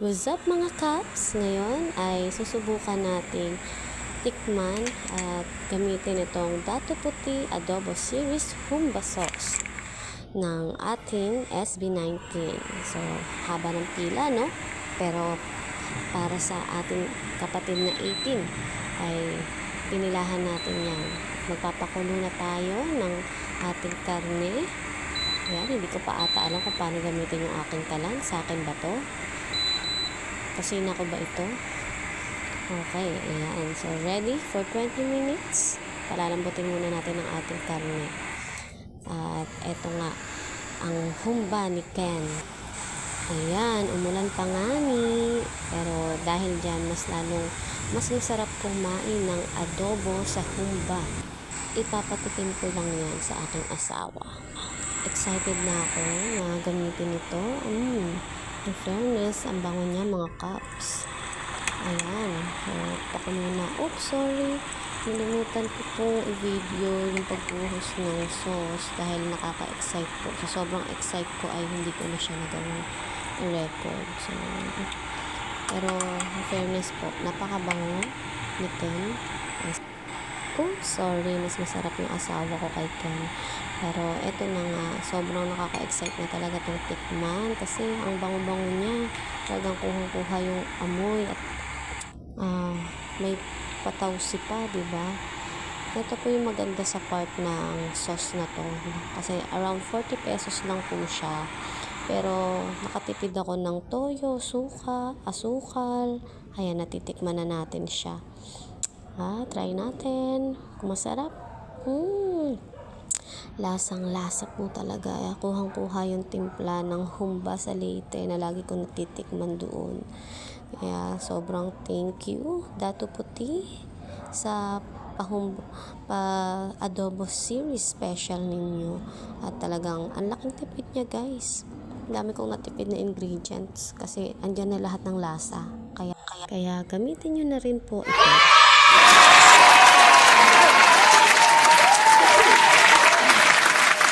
What's up mga Kaps? Ngayon ay susubukan nating tikman at gamitin itong Dato Puti Adobo Series Humba Sauce ng ating SB19. So, haba ng pila, no? Pero para sa ating kapatid na 18 ay pinilahan natin yan. Magpapakulo na tayo ng ating karne. Ayan, hindi ko pa ata alam kung paano gamitin yung aking kalan. Sa akin ba to? Kusina ko ba ito? Okay, ayan. So, ready for 20 minutes. Palalambutin muna natin ang ating karne. At eto nga, ang humba ni Ken. Ayan, umulan pa nga ni. Pero dahil dyan, mas masarap kumain ng adobo sa humba. Ipapatikim ko lang yan sa aking asawa. Excited na ako na gamitin ito. In fairness, ang bango niya mga Kaps. Ayan. Pakulo na. Oops, sorry. Nalimutan ko pong i-video yung pagbuhos ng sauce dahil nakaka-excite po. So, sobrang excite ko ay hindi ko na siya nagawang record. So, pero in fairness po, napakabango ni Ken. Oops, sorry. Mas masarap yung asawa ko kay Ken. Pero eto na nga, sobrang nakaka-excite na talaga itong tikman kasi ang bango-bango niya. Talagang kuha yung amoy at may patawsi pa, diba? Ito po yung maganda sa part ng sauce na to. Kasi around 40 pesos lang po siya. Pero nakatipid ako ng toyo, suka, asukal. Ayan, natitikman na natin siya. Try natin. Kung masarap. Lasang-lasa po talaga. Kuhang-kuha yung timpla ng humba sa Leyte na lagi ko natitikman doon. Kaya sobrang thank you Dato Puti sa adobo series special ninyo. At talagang ang laking tipid niya, guys. Dami kong natipid na ingredients kasi andyan na lahat ng lasa. Kaya gamitin nyo na rin po ito.